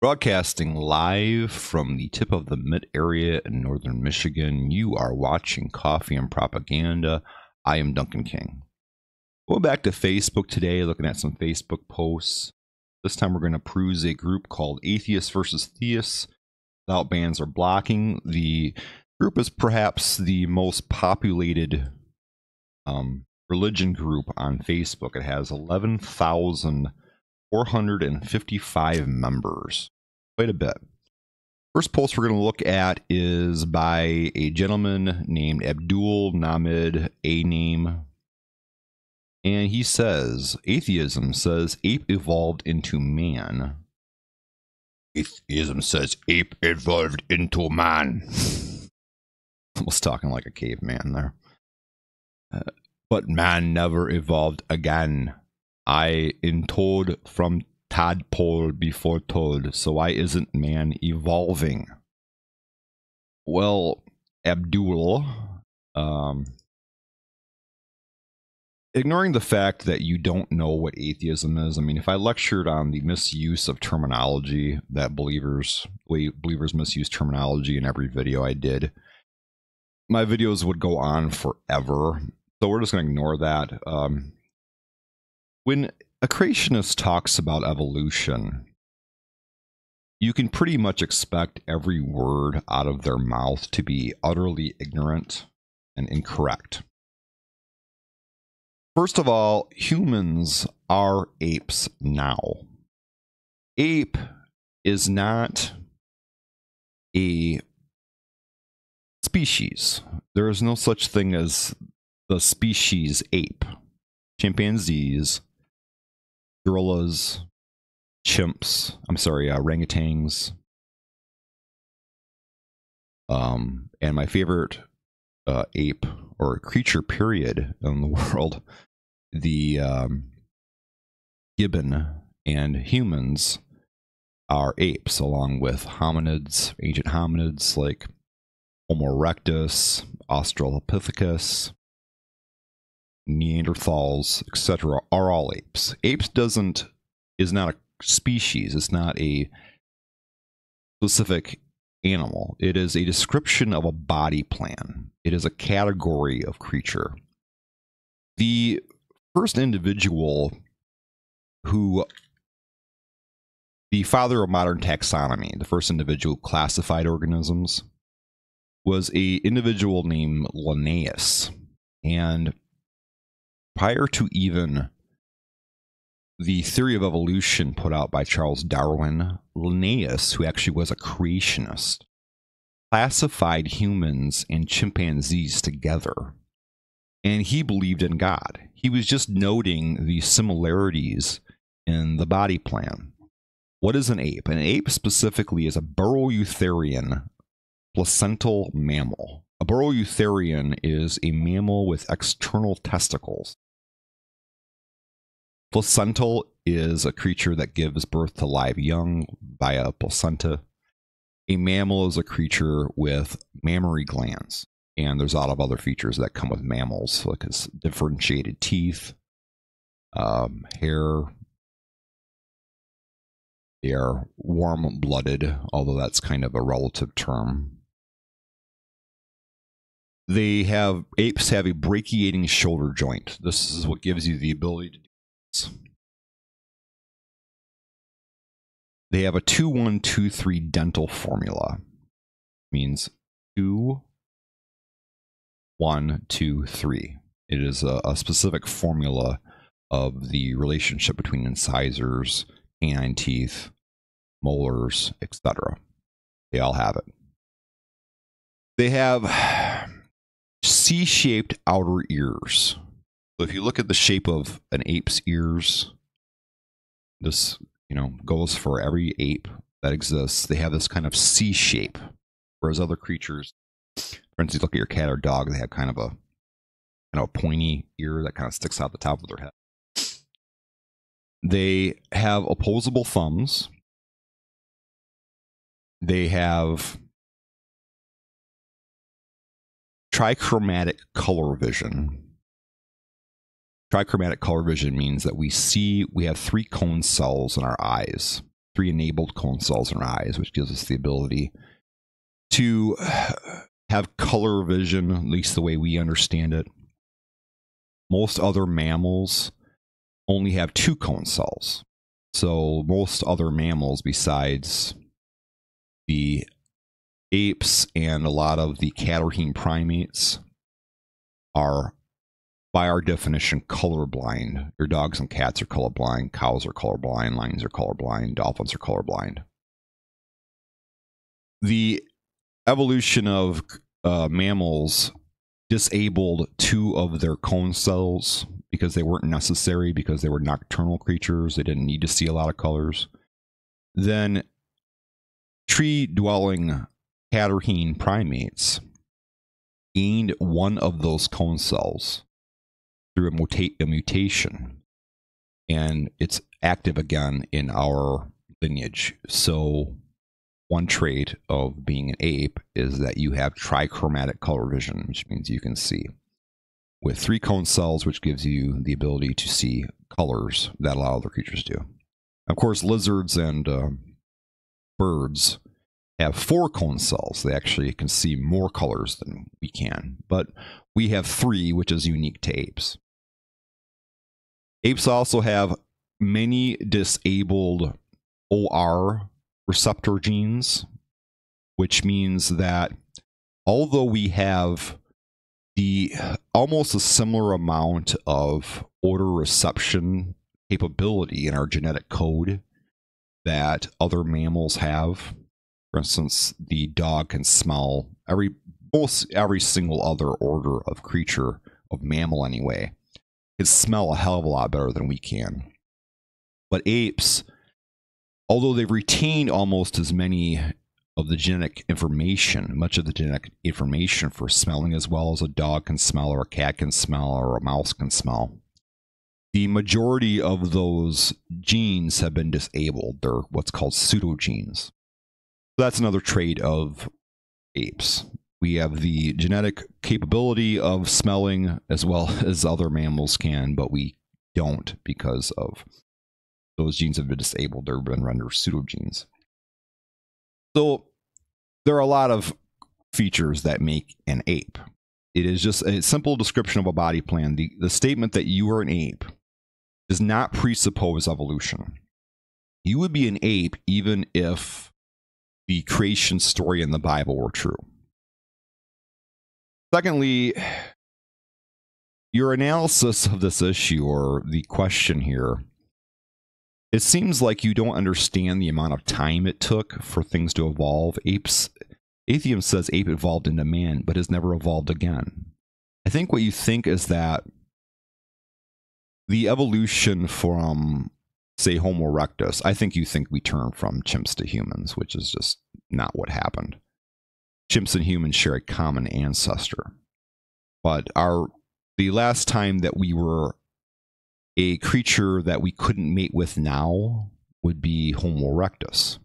Broadcasting live from the tip of the Mid area in northern Michigan, you are watching Coffee and Propaganda. I am Duncan King. Going back to Facebook today, looking at some Facebook posts. This time we're going to peruse a group called Atheists versus Theists without bans or blocking. The group is perhaps the most populated religion group on Facebook. It has 11,455 members. Quite a bit. First post we're going to look at is by a gentleman named Abdul Namid A Name. And he says, atheism says ape evolved into man. Atheism says ape evolved into man. Almost talking like a caveman there. But man never evolved again. I am told from tadpole before told, so why isn't man evolving? Well, Abdul, ignoring the fact that you don't know what atheism is, I mean, if I lectured on the misuse of terminology that believers misuse terminology in every video I did, my videos would go on forever. So we're just going to ignore that. When a creationist talks about evolution, you can pretty much expect every word out of their mouth to be utterly ignorant and incorrect. First of all, humans are apes now. Ape is not a species. There is no such thing as the species ape. Chimpanzees, gorillas, chimps, orangutans, and my favorite ape or creature period in the world, the gibbon, and humans are apes, along with hominids, ancient hominids like Homo erectus, Australopithecus, Neanderthals, etc. are all apes. Apes is not a species. It's not a specific animal. It is a description of a body plan. It is a category of creature. The first individual the father of modern taxonomy, the first individual who classified organisms, was an individual named Linnaeus. And prior to even the theory of evolution put out by Charles Darwin, Linnaeus, who actually was a creationist, classified humans and chimpanzees together. And he believed in God. He was just noting the similarities in the body plan. What is an ape? An ape specifically is a Burroweutherian placental mammal. A Burroweutherian is a mammal with external testicles. Placental is a creature that gives birth to live young via placenta. A mammal is a creature with mammary glands. And there's a lot of other features that come with mammals, like differentiated teeth, hair. They are warm-blooded, although that's kind of a relative term. Apes have a brachiating shoulder joint. This is what gives you the ability to do this. They have a 2-1-2-3 dental formula. Means 2, 1, 2, 3. It is a specific formula of the relationship between incisors, canine teeth, molars, etc. They all have it. They have C-shaped outer ears. So if you look at the shape of an ape's ears, this goes for every ape that exists. They have this kind of C shape, whereas other creatures, for instance, look at your cat or dog, they have kind of a pointy ear that kind of sticks out the top of their head. They have opposable thumbs. They have trichromatic color vision. Trichromatic color vision means that we have 3 cone cells in our eyes. 3 enabled cone cells in our eyes, which gives us the ability to have color vision, at least the way we understand it. Most other mammals only have 2 cone cells. So most other mammals besides the apes and a lot of the Catarrhine primates are, by our definition, colorblind. Your dogs and cats are colorblind, cows are colorblind, lions are colorblind, dolphins are colorblind. The evolution of mammals disabled 2 of their cone cells because they weren't necessary, because they were nocturnal creatures. They didn't need to see a lot of colors. Then tree-dwelling Catarrhine primates gained 1 of those cone cells through a mutation, and it's active again in our lineage. So one trait of being an ape is that you have trichromatic color vision, which means you can see with 3 cone cells, which gives you the ability to see colors that a lot of other creatures do. Of course, lizards and birds have 4 cone cells. They actually can see more colors than we can, but we have 3, which is unique to apes. Apes also have many disabled OR receptor genes, which means that although we have the almost a similar amount of odor reception capability in our genetic code that other mammals have, for instance, the dog can smell almost every single other order of creature, of mammal anyway, can smell a hell of a lot better than we can. But apes, although they've retained almost as many of the genetic information, much of the genetic information for smelling as well as a dog can smell, or a cat can smell, or a mouse can smell, the majority of those genes have been disabled. They're what's called pseudogenes. That's another trait of apes. We have the genetic capability of smelling as well as other mammals can, but we don't because of those genes have been disabled. They've been rendered pseudogenes. So there are a lot of features that make an ape. It is just a simple description of a body plan. The statement that you are an ape does not presuppose evolution. You would be an ape even if the creation story in the Bible were true. Secondly, your analysis of this issue, or the question here, it seems like you don't understand the amount of time it took for things to evolve. Atheism says ape evolved into man, but has never evolved again. I think what you think is that the evolution from, say, Homo erectus, I think you think we turned from chimps to humans, which is just not what happened. Chimps and humans share a common ancestor. But the last time that we were a creature that we couldn't mate with now would be Homo erectus.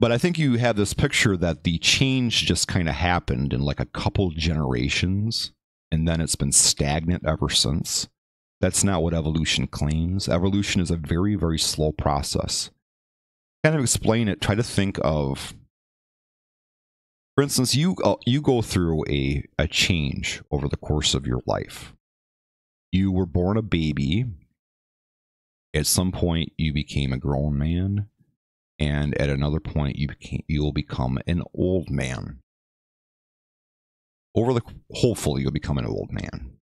But I think you have this picture that the change just kind of happened in like a couple generations, and then it's been stagnant ever since. That's not what evolution claims. Evolution is a very, very slow process. Kind of explain it, try to think of, for instance, you go through a change over the course of your life. You were born a baby. At some point, you became a grown man. And at another point, you'll become an old man. Hopefully, you'll become an old man.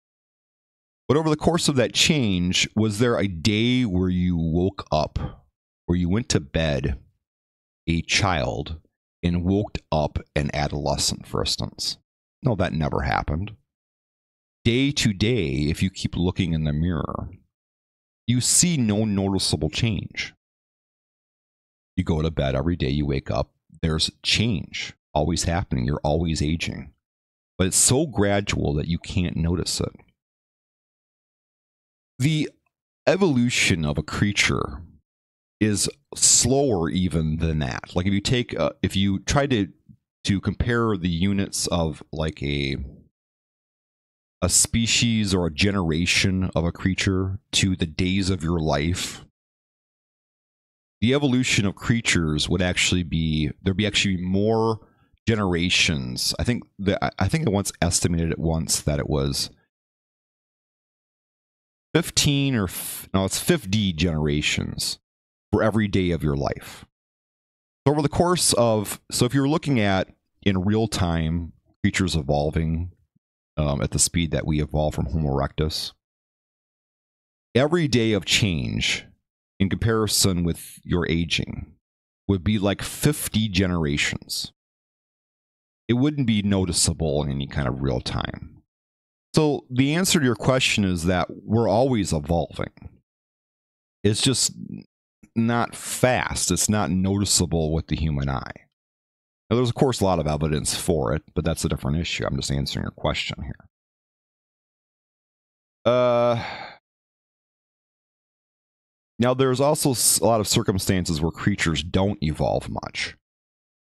But over the course of that change, was there a day where you woke up, where you went to bed a child and woke up an adolescent, for instance? No, that never happened. Day to day, if you keep looking in the mirror, you see no noticeable change. You go to bed every day, you wake up, there's change always happening. You're always aging. But it's so gradual that you can't notice it. The evolution of a creature is slower even than that. Like if you try to compare the units of like a species or a generation of a creature to the days of your life, the evolution of creatures would actually be, there'd be actually more generations. I think I once estimated it once that it was 15 or no, it's 50 generations for every day of your life. So over the course of, so if you're looking at in real time creatures evolving at the speed that we evolve from Homo erectus, every day of change in comparison with your aging would be like 50 generations. It wouldn't be noticeable in any kind of real time. So the answer to your question is that we're always evolving. It's just not fast. It's not noticeable with the human eye. Now, there's, of course, a lot of evidence for it, but that's a different issue. I'm just answering your question here. Now, there's also a lot of circumstances where creatures don't evolve much.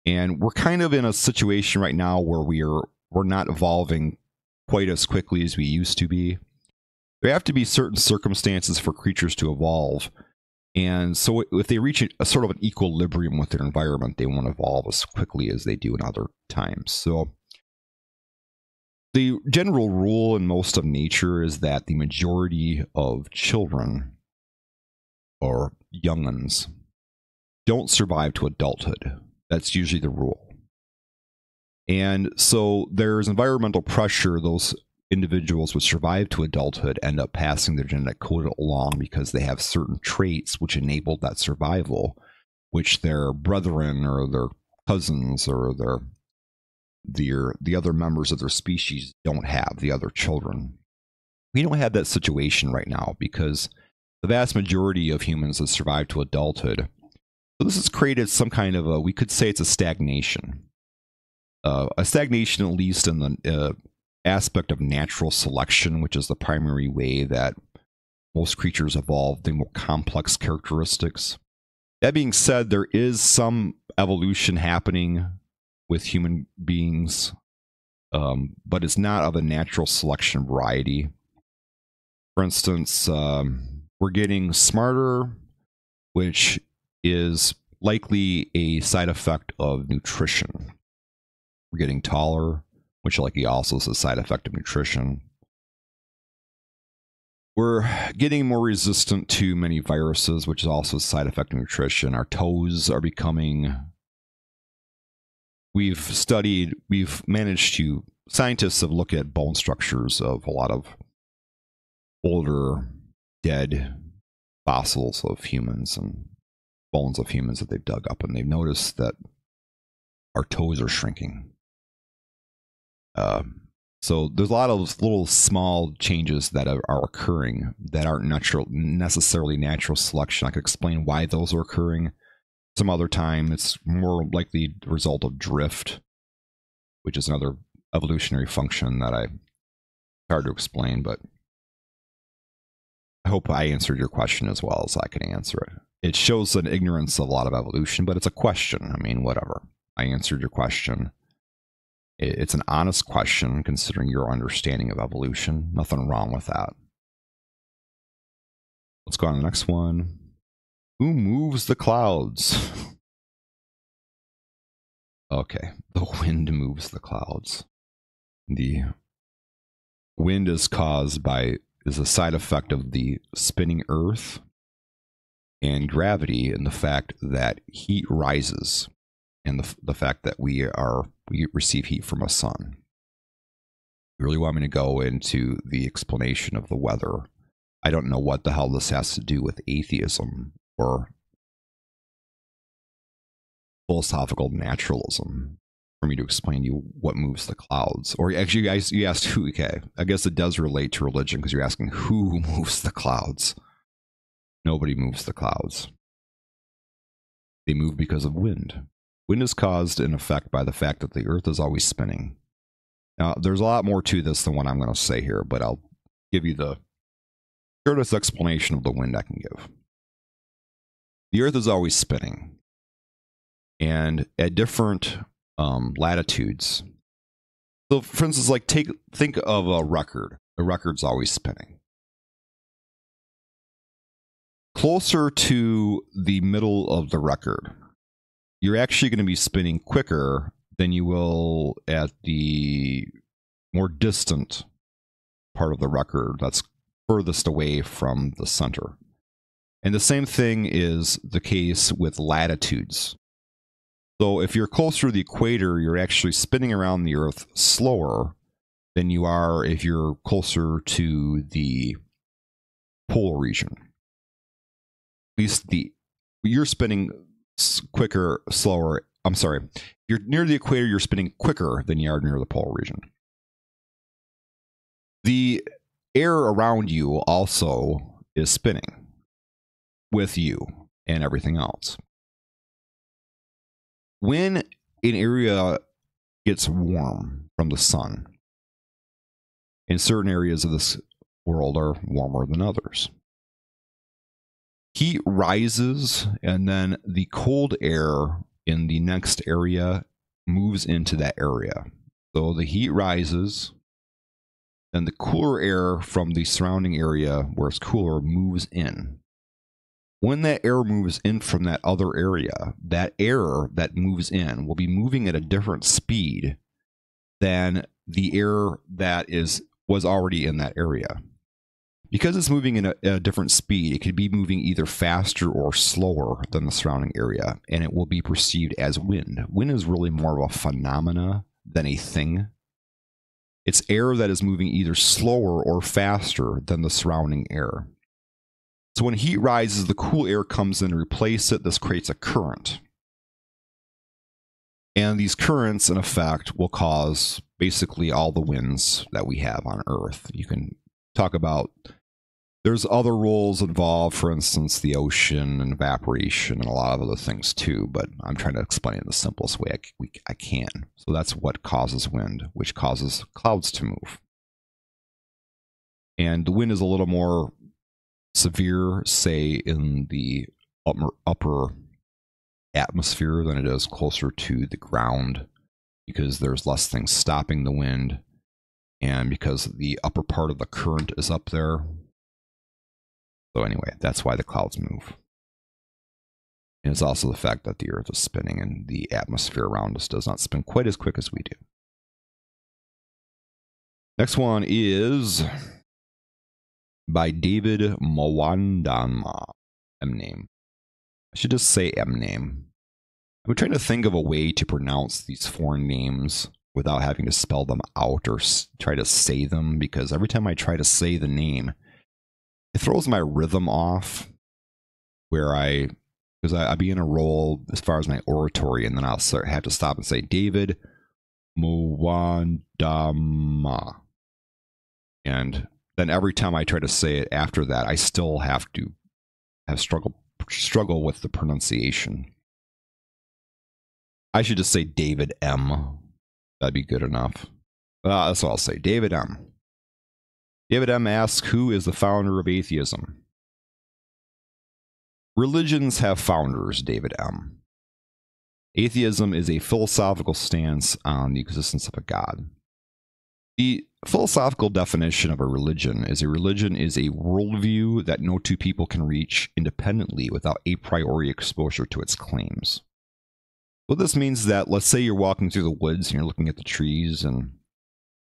And we're kind of in a situation right now where we're not evolving quite as quickly as we used to be. There have to be certain circumstances for creatures to evolve. And so if they reach a sort of an equilibrium with their environment, they won't evolve as quickly as they do in other times. So the general rule in most of nature is that the majority of children or young'uns don't survive to adulthood. That's usually the rule. And so there's environmental pressure. Those individuals who survive to adulthood end up passing their genetic code along because they have certain traits which enabled that survival, which their brethren or their cousins or the other members of their species don't have, the other children. We don't have that situation right now because the vast majority of humans have survived to adulthood. So this has created some kind of we could say it's a stagnation. A stagnation, at least in the aspect of natural selection, which is the primary way that most creatures evolve, the more complex characteristics. That being said, there is some evolution happening with human beings, but it's not of a natural selection variety. For instance, we're getting smarter, which is likely a side effect of nutrition. We're getting taller, which likely also is a side effect of nutrition. We're getting more resistant to many viruses, which is also a side effect of nutrition. Our toes are becoming... Scientists have looked at bone structures of a lot of older, dead fossils of humans and bones of humans that they've dug up, and they've noticed that our toes are shrinking. So there's a lot of little small changes that are occurring that aren't necessarily natural selection. I could explain why those are occurring some other time. It's more likely the result of drift, which is another evolutionary function that it's hard to explain, but I hope I answered your question as well as I can answer it. It shows an ignorance of a lot of evolution, but it's a question. I mean, whatever. I answered your question. It's an honest question considering your understanding of evolution. Nothing wrong with that. Let's go on to the next one. Who moves the clouds? Okay, the wind moves the clouds. The wind is a side effect of the spinning earth and gravity, and the fact that heat rises, and the fact that we receive heat from a sun. You really want me to go into the explanation of the weather? I don't know what the hell this has to do with atheism or philosophical naturalism for me to explain to you what moves the clouds. Or actually, you asked who. Okay, I guess it does relate to religion because you're asking who moves the clouds. Nobody moves the clouds. They move because of wind. Wind is caused in effect by the fact that the earth is always spinning. Now, there's a lot more to this than what I'm going to say here, but I'll give you the shortest explanation of the wind I can give. The earth is always spinning. And at different latitudes. So, for instance, like think of a record. The record's always spinning. closer to the middle of the record, you're actually going to be spinning quicker than you will at the more distant part of the record that's furthest away from the center. And the same thing is the case with latitudes. So if you're closer to the equator, you're actually spinning around the Earth slower than you are if you're closer to the polar region. At least you're spinning quicker, slower. I'm sorry. If you're near the equator, you're spinning quicker than you are near the polar region. The air around you also is spinning with you and everything else. When an area gets warm from the sun, and certain areas of this world are warmer than others, heat rises, and then the cold air in the next area moves into that area. So the heat rises, and the cooler air from the surrounding area where it's cooler moves in. When that air moves in from that other area, that air that moves in will be moving at a different speed than the air that was already in that area. Because it's moving in a different speed, it could be moving either faster or slower than the surrounding area, and it will be perceived as wind. Wind is really more of a phenomena than a thing. It's air that is moving either slower or faster than the surrounding air. So when heat rises, the cool air comes in to replace it. This creates a current. And these currents, in effect, will cause basically all the winds that we have on Earth. You can talk about, there's other roles involved, for instance, the ocean and evaporation and a lot of other things too, but I'm trying to explain it the simplest way I can. So that's what causes wind, which causes clouds to move. And the wind is a little more severe, say, in the upper atmosphere than it is closer to the ground, because there's less things stopping the wind, and because the upper part of the current is up there. So anyway, that's why the clouds move. And it's also the fact that the Earth is spinning and the atmosphere around us does not spin quite as quick as we do. Next one is by David Mwandama. M-name. I should just say M-name. I'm trying to think of a way to pronounce these foreign names without having to spell them out or try to say them, because every time I try to say the name, it throws my rhythm off, because I'll be in a role as far as my oratory, and then I'll have to stop and say David Mwandama. And then every time I try to say it after that, I still have to struggle with the pronunciation. I should just say David M. That'd be good enough. That's what I'll say. David M. David M. asks, who is the founder of atheism? Religions have founders, David M. Atheism is a philosophical stance on the existence of a God. The philosophical definition of a religion is a worldview that no two people can reach independently without a priori exposure to its claims. What this means is that, let's say you're walking through the woods and you're looking at the trees and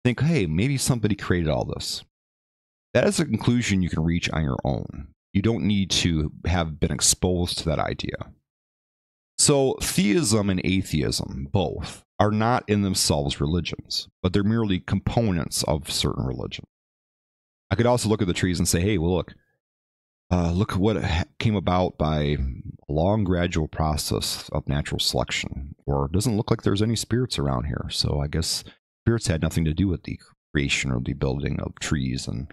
think, hey, maybe somebody created all this. That is a conclusion you can reach on your own. You don't need to have been exposed to that idea. So theism and atheism, both, are not in themselves religions, but they're merely components of certain religion. I could also look at the trees and say, hey, well, look at what came about by a long, gradual process of natural selection. Or it doesn't look like there's any spirits around here, so I guess spirits had nothing to do with the creation or the building of trees and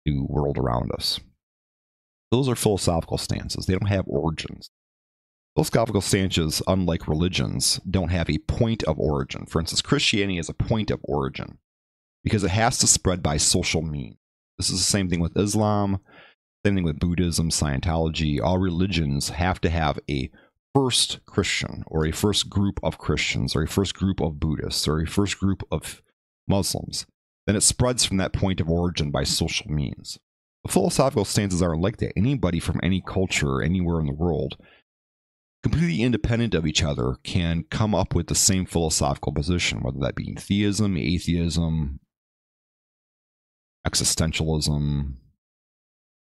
the world around us. Those are philosophical stances. They don't have origins. Philosophical stances, unlike religions, don't have a point of origin. For instance, Christianity is a point of origin because it has to spread by social means. This is the same thing with Islam, same thing with Buddhism, Scientology. All religions have to have a first Christian, or a first group of Christians, or a first group of Buddhists, or a first group of Muslims. Then it spreads from that point of origin by social means. philosophical stances aren't like that. Anybody from any culture, anywhere in the world, completely independent of each other, can come up with the same philosophical position, whether that be theism, atheism, existentialism,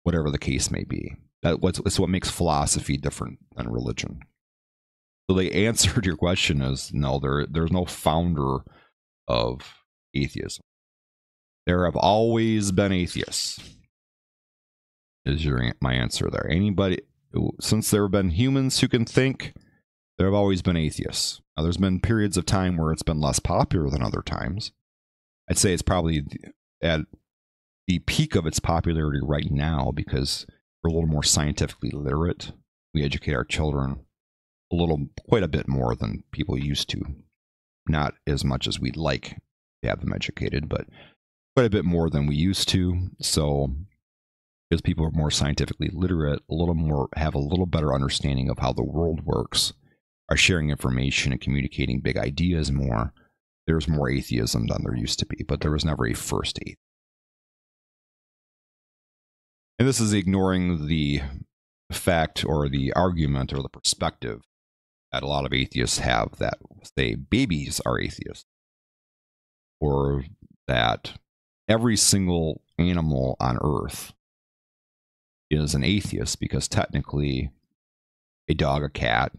whatever the case may be. That's what makes philosophy different than religion. So the answer to your question is no, there's no founder of atheism. There have always been atheists, is my answer there. Anybody, since there have been humans who can think, there have always been atheists. Now, there's been periods of time where it's been less popular than other times. I'd say it's probably at the peak of its popularity right now because we're a little more scientifically literate. We educate our children quite a bit more than people used to. Not as much as we'd like to have them educated, but quite a bit more than we used to. So, because people are more scientifically literate, have a little better understanding of how the world works, are sharing information and communicating big ideas more, there's more atheism than there used to be, but there was never a first atheist. And this is ignoring the fact or the argument or the perspective that a lot of atheists have that say babies are atheists, or that every single animal on Earth is an atheist because technically a dog, a cat,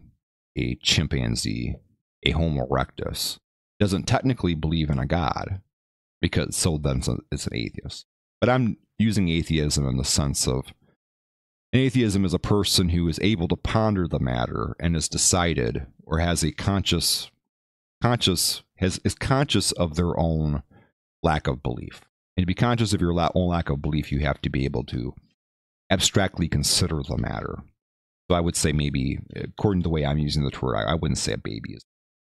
a chimpanzee, a Homo erectus doesn't technically believe in a god, because so then it's an atheist. But I'm using atheism in the sense of an atheism is a person who is able to ponder the matter and has decided or has a is conscious of their own lack of belief. And to be conscious of your own lack of belief, you have to be able to abstractly consider the matter. So I would say maybe, according to the way I'm using the word, I wouldn't say a baby is.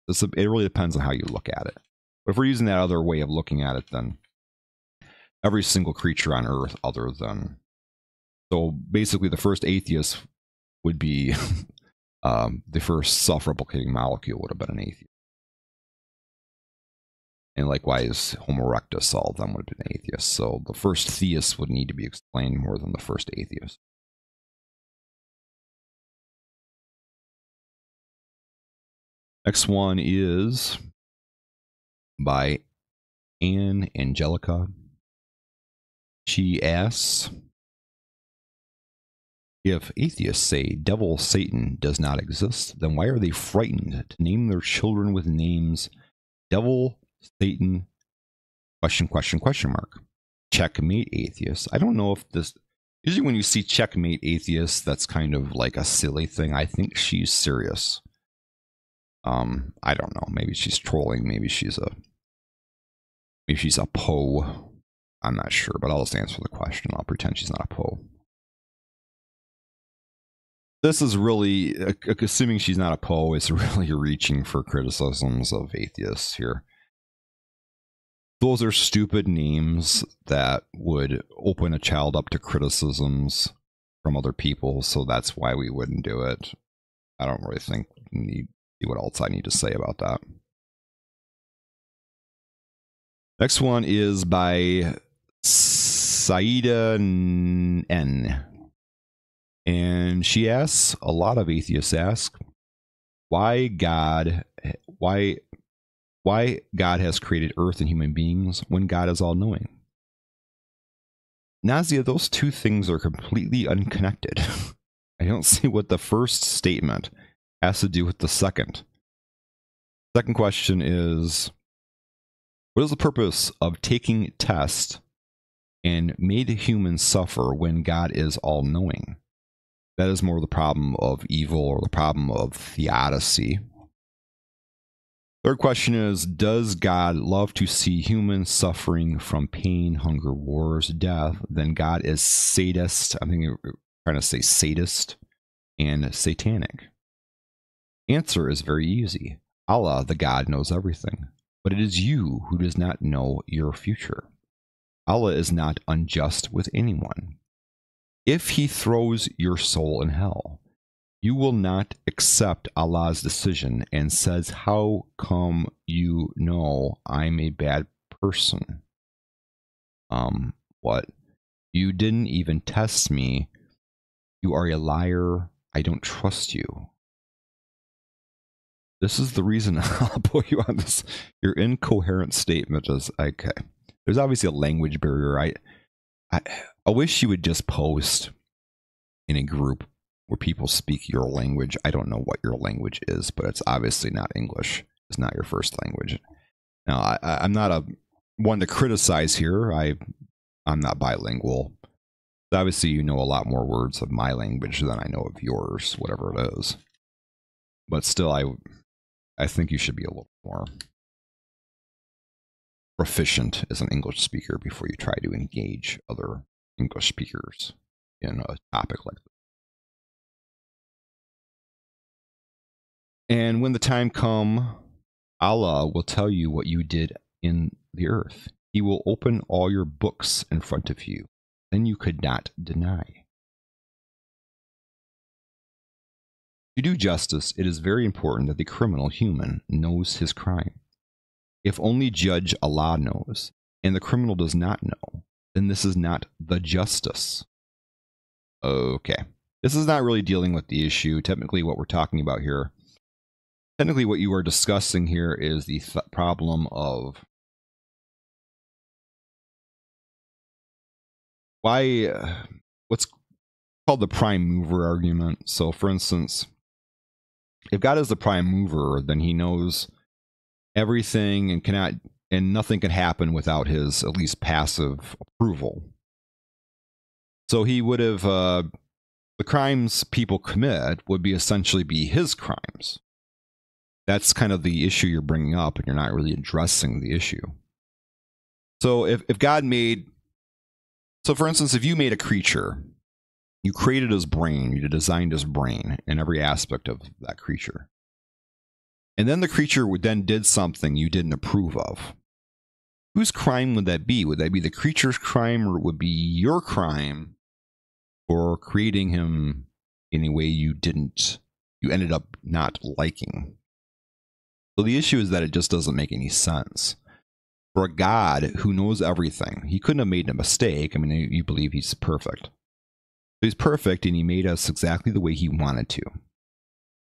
It really depends on how you look at it. But if we're using that other way of looking at it, then every single creature on Earth other than... So basically the first atheist would be the first self-replicating molecule would have been an atheist. And likewise, Homo erectus, all of them would have been atheists. So the first theist would need to be explained more than the first atheist. Next one is by Anne Angelica. She asks, if atheists say devil Satan does not exist, then why are they frightened to name their children with names devil, Satan, question mark. Checkmate atheists. I don't know if this... Usually when you see checkmate atheists, that's kind of like a silly thing. I think she's serious. I don't know. Maybe she's trolling. Maybe she's a Poe. I'm not sure, but I'll just answer the question. I'll pretend she's not a Poe. This is really, assuming she's not a Poe, it's really reaching for criticisms of atheists here. Those are stupid names that would open a child up to criticisms from other people, so that's why we wouldn't do it. I don't really think we need to see what else I need to say about that. Next one is by Saida N. And she asks, a lot of atheists ask, why God has created Earth and human beings when God is all-knowing. Nazia, those two things are completely unconnected. I don't see what the first statement has to do with the second. Second question is, what is the purpose of taking tests and made humans suffer when God is all-knowing? That is more the problem of evil or the problem of theodicy. Third question is, does God love to see humans suffering from pain, hunger, wars, death? Then God is sadist. I think you're trying to say sadist and satanic. Answer is very easy. Allah, the God, knows everything, but it is you who does not know your future. Allah is not unjust with anyone. If he throws your soul in hell, you will not accept Allah's decision and says, how come you know I'm a bad person? What? You didn't even test me. You are a liar. I don't trust you. This is the reason I'll put you on this. Your incoherent statement is okay. There's obviously a language barrier. I wish you would just post in a group where people speak your language. I don't know what your language is, but it's obviously not English. It's not your first language. Now, I'm not a one to criticize here. I'm not bilingual. Obviously, you know a lot more words of my language than I know of yours, whatever it is. But still, I think you should be a little more proficient as an English speaker before you try to engage other English speakers in a topic like this. And when the time come, Allah will tell you what you did in the earth. He will open all your books in front of you. Then you could not deny. To do justice, it is very important that the criminal human knows his crime. If only Judge Allah knows, and the criminal does not know, then this is not the justice. Okay. This is not really dealing with the issue. Technically, what we're talking about here, technically what you are discussing here is the problem of why, what's called the prime mover argument. So, for instance, if God is the prime mover, then he knows everything and nothing can happen without his at least passive approval. So he would have the crimes people commit would be essentially be his crimes. That's kind of the issue you're bringing up, and you're not really addressing the issue. So if God made, so for instance, if you made a creature, you created his brain, you designed his brain in every aspect of that creature. And then the creature then did something you didn't approve of. Whose crime would that be? Would that be the creature's crime, or would it be your crime for creating him in a way you ended up not liking? So the issue is that it just doesn't make any sense. For a God who knows everything, he couldn't have made a mistake. I mean, you believe he's perfect. He's perfect, and he made us exactly the way he wanted to.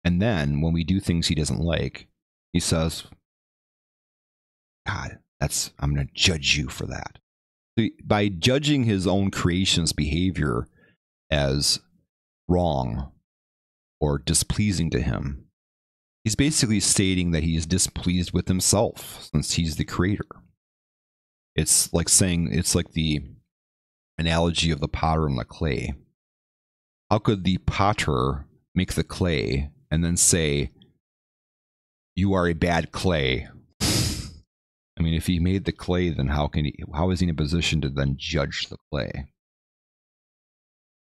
And then when we do things he doesn't like, he says, God, I'm going to judge you for that. By judging his own creation's behavior as wrong or displeasing to him, he's basically stating that he is displeased with himself since he's the creator. It's like the analogy of the potter and the clay. How could the potter make the clay and then say, you are a bad clay? I mean, if he made the clay, then how is he in a position to then judge the clay?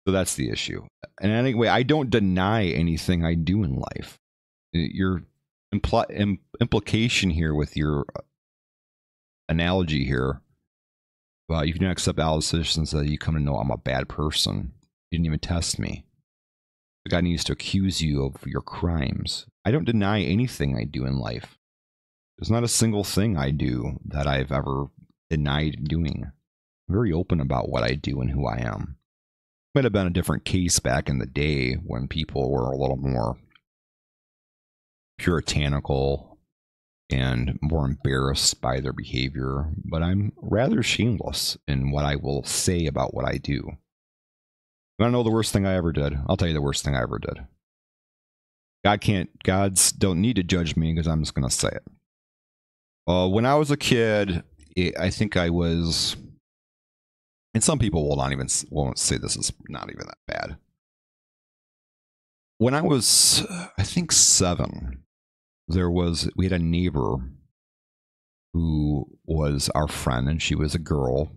So that's the issue. And anyway, I don't deny anything I do in life. Your implication here with your analogy here, well, if you don't accept Allah's existence, that you come to know I'm a bad person. You didn't even test me. The God needs to accuse you of your crimes. I don't deny anything I do in life. There's not a single thing I do that I've ever denied doing. I'm very open about what I do and who I am. Might have been a different case back in the day when people were a little more puritanical and more embarrassed by their behavior, but I'm rather shameless in what I will say about what I do. You want to know the worst thing I ever did? I'll tell you the worst thing I ever did. Gods don't need to judge me because I'm just going to say it. When I was a kid, I think I was, and some people won't say this is not even that bad. When I was, I think 7, we had a neighbor who was our friend, and she was a girl.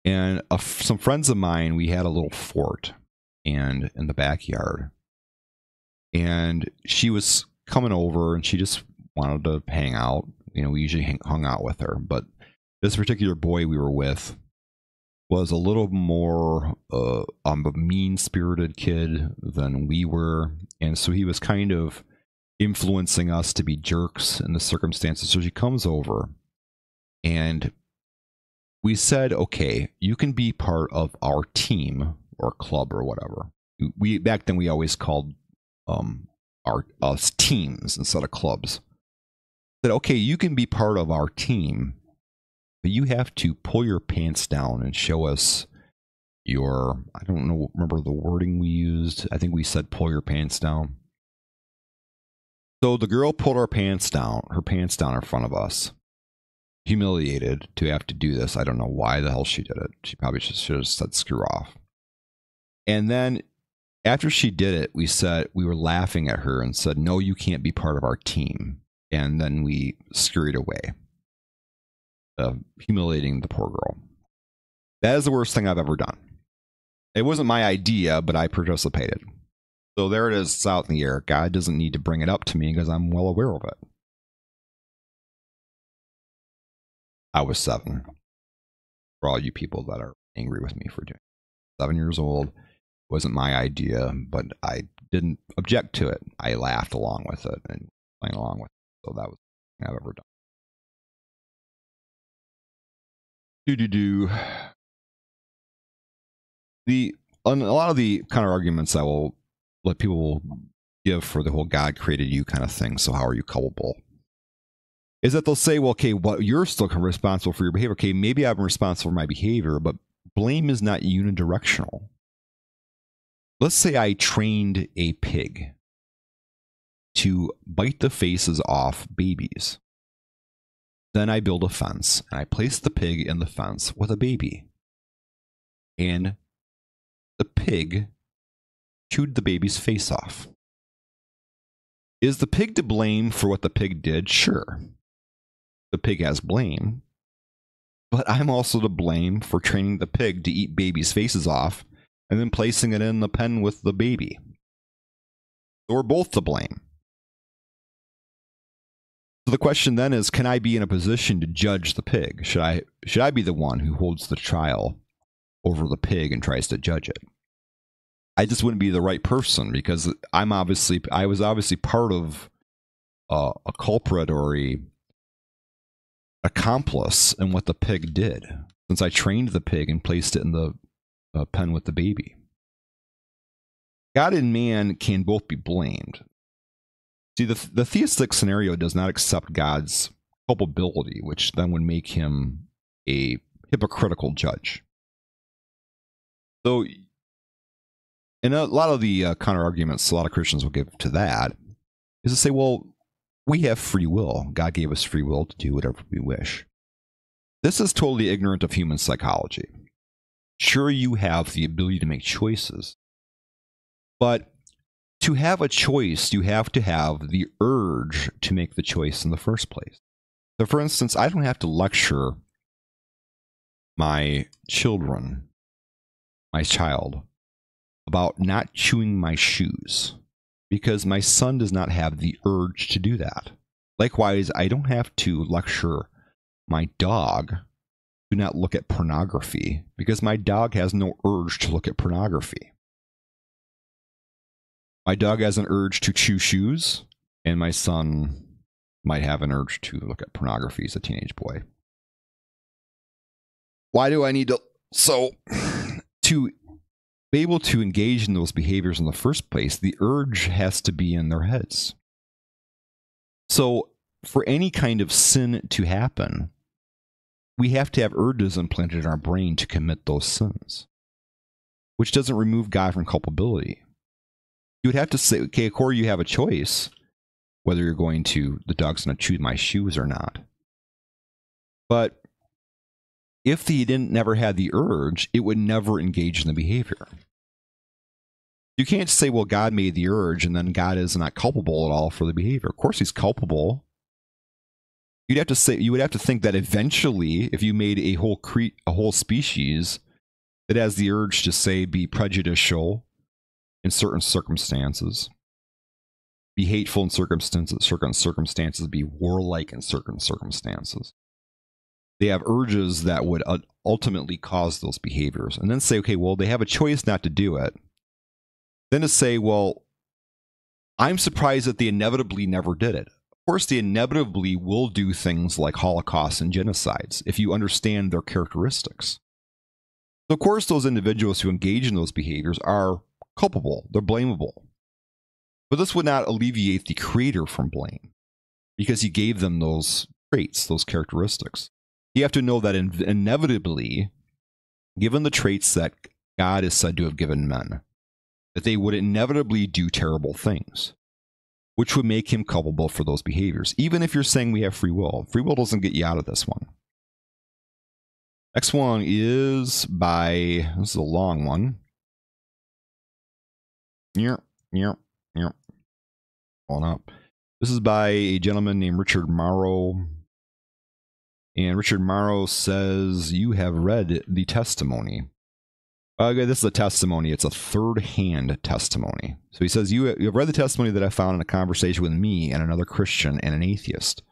And some friends of mine, we had a little fort in the backyard. And she was coming over, and she just wanted to hang out. You know, we usually hung out with her. But this particular boy we were with was a little more a mean-spirited kid than we were. And so he was kind of influencing us to be jerks in the circumstances. So she comes over, and we said, okay, you can be part of our team or club or whatever. We back then we always called our us teams instead of clubs. Said, okay, you can be part of our team, but you have to pull your pants down and show us your, I don't know, remember the wording we used. I think we said pull your pants down. So the girl pulled her pants down in front of us. Humiliated to have to do this. I don't know why the hell she did it. She probably should have said screw off. And then after she did it, we were laughing at her and said, no, you can't be part of our team. And then we scurried away, humiliating the poor girl. That is the worst thing I've ever done. It wasn't my idea, but I participated. So there it is. It's out in the air. God doesn't need to bring it up to me because I'm well aware of it. I was 7. For all you people that are angry with me for doing it. 7 years old. It wasn't my idea, but I didn't object to it. I laughed along with it and playing along with it. So that was the thing I've ever done. A lot of the kind of arguments I will let people give for the whole God created you kind of thing, so how are you culpable, is that they'll say, well, okay, well, you're still responsible for your behavior. Okay, maybe I'm responsible for my behavior, but blame is not unidirectional. Let's say I trained a pig to bite the faces off babies. Then I build a fence, and I place the pig in the fence with a baby. And the pig chewed the baby's face off. Is the pig to blame for what the pig did? Sure. The pig has blame. But I'm also to blame for training the pig to eat babies' faces off and then placing it in the pen with the baby. So we're both to blame. So the question then is, can I be in a position to judge the pig? Should I be the one who holds the trial over the pig and tries to judge it? I just wouldn't be the right person because I was obviously part of a culprit or a accomplice in what the pig did, since I trained the pig and placed it in the pen with the baby. God and man can both be blamed. See, the theistic scenario does not accept God's culpability, which then would make him a hypocritical judge. So, and a lot of the counter arguments a lot of Christians will give to that is to say, well, we have free will. God gave us free will to do whatever we wish. This is totally ignorant of human psychology. Sure, you have the ability to make choices, but to have a choice, you have to have the urge to make the choice in the first place. So, for instance, I don't have to lecture my child, about not chewing my shoes, because my son does not have the urge to do that. Likewise, I don't have to lecture my dog to not look at pornography, because my dog has no urge to look at pornography. My dog has an urge to chew shoes, and my son might have an urge to look at pornography as a teenage boy. Why do I need to... So, to be able to engage in those behaviors in the first place, the urge has to be in their heads. So, for any kind of sin to happen, we have to have urges implanted in our brain to commit those sins, which doesn't remove God from culpability. You would have to say, okay, Corey, you have a choice whether you're going to, the dog's going to chew my shoes or not. But if he never had the urge, it would never engage in the behavior. You can't say, well, God made the urge and then God is not culpable at all for the behavior. Of course he's culpable. You would have to think that eventually, if you made a whole species that has the urge to, say, be prejudicial in certain circumstances, be hateful in certain circumstances, be warlike in certain circumstances, they have urges that would ultimately cause those behaviors. And then say, okay, well, they have a choice not to do it. Then to say, well, I'm surprised that they inevitably never did it. course, they inevitably will do things like holocausts and genocides if you understand their characteristics. So, of course, those individuals who engage in those behaviors are culpable, they're blamable. But this would not alleviate the Creator from blame, because he gave them those traits, those characteristics. You have to know that inevitably, given the traits that God is said to have given men, that they would inevitably do terrible things, which would make him culpable for those behaviors. Even if you're saying we have free will doesn't get you out of this one. Next one is by, this is a long one. Hold up. This is by a gentleman named Richard Morrow. And Richard Morrow says, you have read the testimony. Okay, this is a testimony. It's a third-hand testimony. So he says, you have read the testimony that I found in a conversation with me and another Christian and an atheist.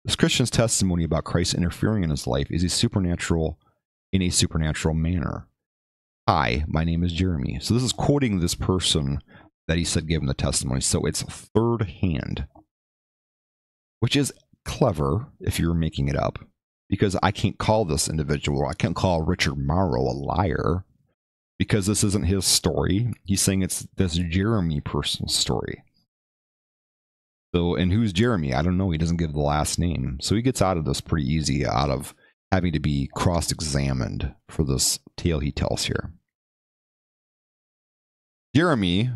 This Christian's testimony about Christ interfering in his life is in a supernatural manner. Hi, my name is Jeremy. So this is quoting this person that he said gave him the testimony. So it's third hand, which is clever if you're making it up, because I can't call this individual, I can't call Richard Morrow a liar, because this isn't his story. He's saying it's this Jeremy person's story. So, and who's Jeremy? I don't know. He doesn't give the last name. So he gets out of this pretty easy, out of having to be cross-examined for this tale he tells here. Jeremy,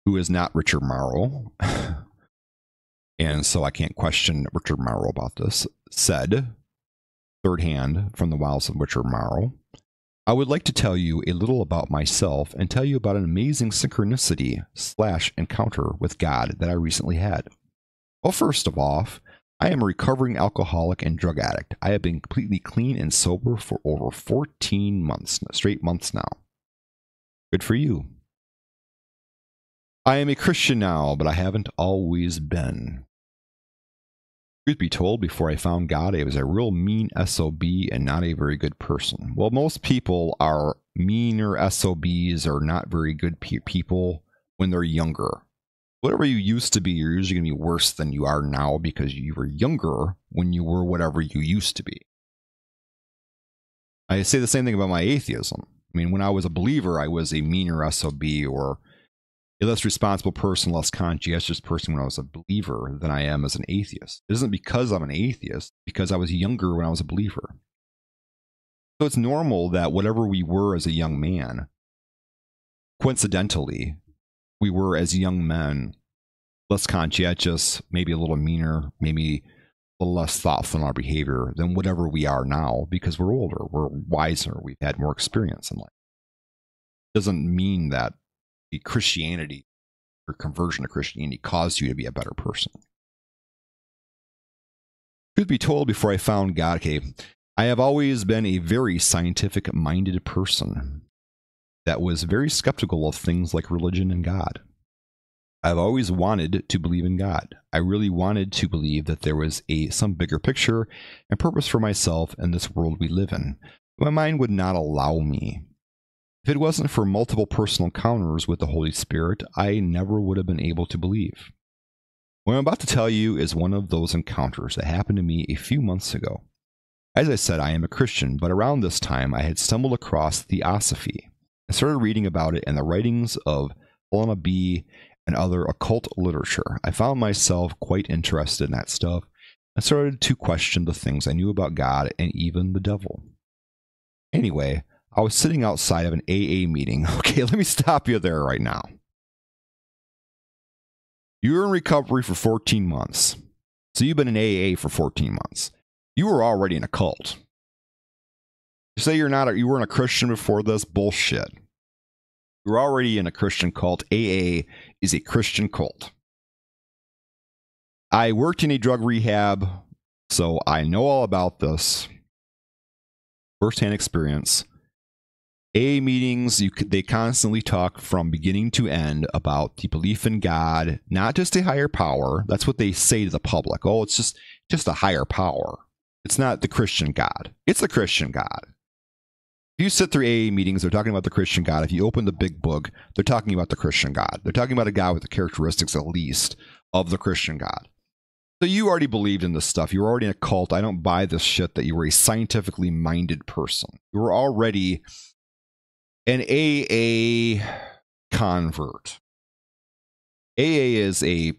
who is not Richard Morrow, and so I can't question Richard Morrow about this, said, third hand from the wilds of Richard Morrow, I would like to tell you a little about myself and tell you about an amazing synchronicity / encounter with God that I recently had. Well, first of all, I am a recovering alcoholic and drug addict. I have been completely clean and sober for over 14 straight months now. Good for you. I am a Christian now, but I haven't always been. Truth be told, before I found God, I was a real mean SOB and not a very good person. Well, most people are meaner SOBs or not very good people when they're younger. Whatever you used to be, you're usually going to be worse than you are now because you were younger when you were whatever you used to be. I say the same thing about my atheism. I mean, when I was a believer, I was a meaner SOB or a less responsible person, less conscientious person when I was a believer than I am as an atheist. It isn't because I'm an atheist, because I was younger when I was a believer. So it's normal that whatever we were as a young man, coincidentally, we were as young men less conscientious, maybe a little meaner, maybe a little less thoughtful in our behavior than whatever we are now, because we're older, we're wiser, we've had more experience in life. It doesn't mean that Christianity or conversion to Christianity caused you to be a better person. Truth be told, before I found God, I have always been a very scientific-minded person that was very skeptical of things like religion and God. I've always wanted to believe in God. I really wanted to believe that there was some bigger picture and purpose for myself and this world we live in. My mind would not allow me. If it wasn't for multiple personal encounters with the Holy Spirit, I never would have been able to believe. What I'm about to tell you is one of those encounters that happened to me a few months ago. As I said, I am a Christian, but around this time I had stumbled across Theosophy. I started reading about it in the writings of Helena B. and other occult literature. I found myself quite interested in that stuff and started to question the things I knew about God and even the devil. Anyway, I was sitting outside of an AA meeting. Okay, let me stop you there right now. You're in recovery for 14 months. So you've been in AA for 14 months. You were already in a cult. You say you weren't a Christian before this? Bullshit. You're already in a Christian cult. AA is a Christian cult. I worked in a drug rehab, so I know all about this. First-hand experience. AA meetings, they constantly talk from beginning to end about the belief in God, not just a higher power. That's what they say to the public. Oh, it's just a higher power. It's not the Christian God. It's the Christian God. If you sit through AA meetings, they're talking about the Christian God. If you open the big book, they're talking about the Christian God. They're talking about a God with the characteristics, at least, of the Christian God. So you already believed in this stuff. You were already in a cult. I don't buy this shit that you were a scientifically minded person. You were already an AA convert. AA is a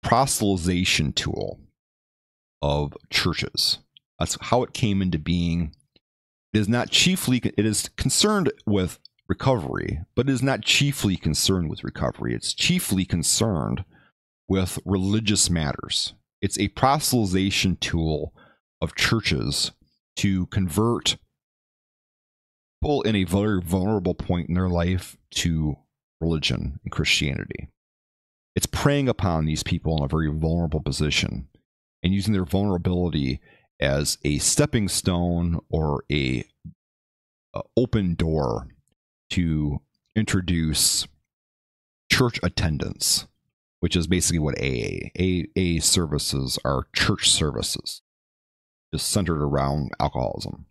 proselytization tool of churches. That's how it came into being. It is concerned with recovery, but it is not chiefly concerned with recovery. It's chiefly concerned with religious matters. It's a proselytization tool of churches to convert people in a very vulnerable point in their life to religion and Christianity. It's preying upon these people in a very vulnerable position and using their vulnerability as a stepping stone or a open door to introduce church attendance, which is basically what AA services are. Church services, just centered around alcoholism.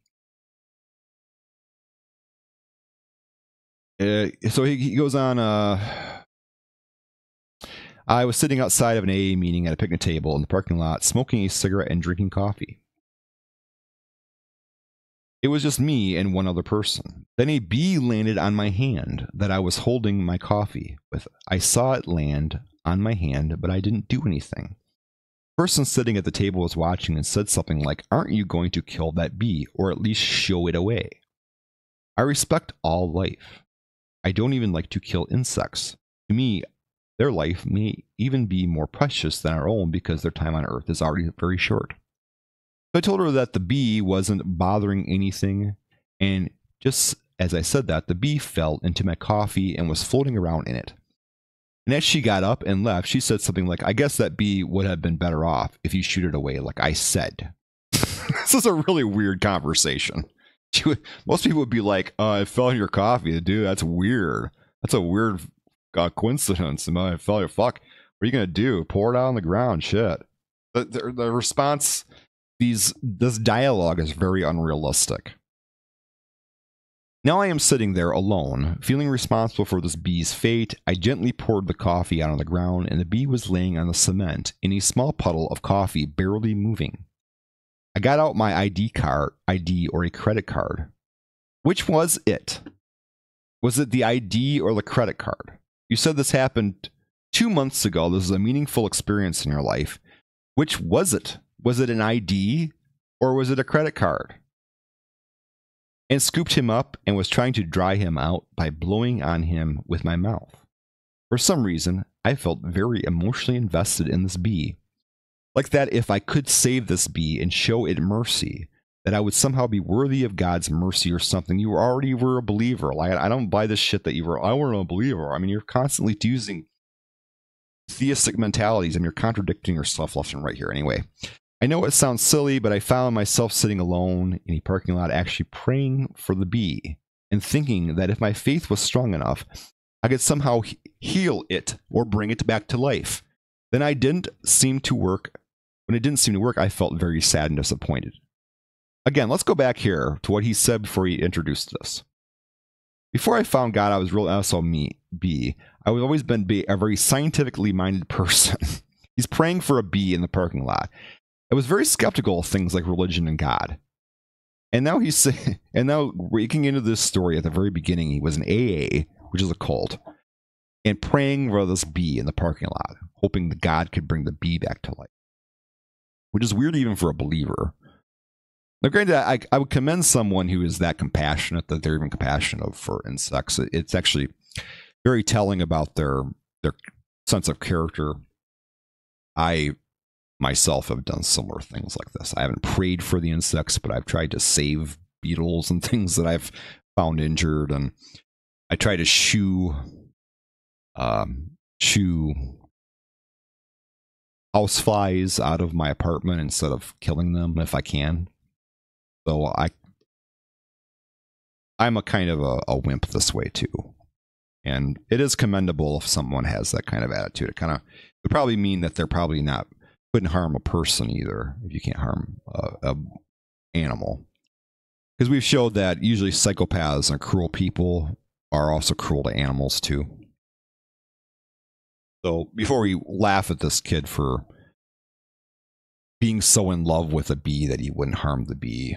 So he goes on, I was sitting outside of an AA meeting at a picnic table in the parking lot, smoking a cigarette and drinking coffee. It was just me and one other person. Then a bee landed on my hand that I was holding my coffee with. I saw it land on my hand, but I didn't do anything. The person sitting at the table was watching and said something like, "Aren't you going to kill that bee, or at least show it away?" I respect all life. I don't even like to kill insects. To me, their life may even be more precious than our own because their time on Earth is already very short. So I told her that the bee wasn't bothering anything, and just as I said that, the bee fell into my coffee and was floating around in it. And as she got up and left, she said something like, "I guess that bee would have been better off if you shoot it away, like I said." This is a really weird conversation. Most people would be like, "It fell in your coffee, dude. That's weird. That's a weird coincidence. I fell your fuck. What are you gonna do? Pour it out on the ground? Shit." The response, this dialogue is very unrealistic. Now I am sitting there alone, feeling responsible for this bee's fate. I gently poured the coffee out on the ground, and the bee was laying on the cement in a small puddle of coffee, barely moving. I got out my ID or a credit card. Which was it? Was it the ID or the credit card? You said this happened 2 months ago. This is a meaningful experience in your life. Which was it? Was it an ID or was it a credit card? And scooped him up and was trying to dry him out by blowing on him with my mouth. For some reason, I felt very emotionally invested in this bee. Like that if I could save this bee and show it mercy, that I would somehow be worthy of God's mercy or something. You already were a believer. Like, I don't buy this shit that I weren't a believer. I mean, you're constantly using theistic mentalities and you're contradicting yourself left and right here anyway. I know it sounds silly, but I found myself sitting alone in a parking lot actually praying for the bee and thinking that if my faith was strong enough, I could somehow heal it or bring it back to life. Then I didn't seem to work. When it didn't seem to work, I felt very sad and disappointed. Again, let's go back here to what he said before he introduced this. Before I found God, I was real bee. I was always been a very scientifically minded person. He's praying for a bee in the parking lot. I was very skeptical of things like religion and God. And now now breaking into this story at the very beginning, he was an AA, which is a cult, and praying for this bee in the parking lot, hoping that God could bring the bee back to life. Which is weird even for a believer. Now, granted, I would commend someone who is that compassionate, that they're even compassionate for insects. It's actually very telling about their sense of character. I myself have done similar things like this. I haven't prayed for the insects, but I've tried to save beetles and things that I've found injured, and I try to shoo houseflies out of my apartment instead of killing them if I can. So I'm a kind of a wimp this way too. And it is commendable if someone has that kind of attitude. It kind of would probably mean that they're probably couldn't harm a person either, if you can't harm a animal. Because we've showed that usually psychopaths and cruel people are also cruel to animals too. So before we laugh at this kid for being so in love with a bee that he wouldn't harm the bee.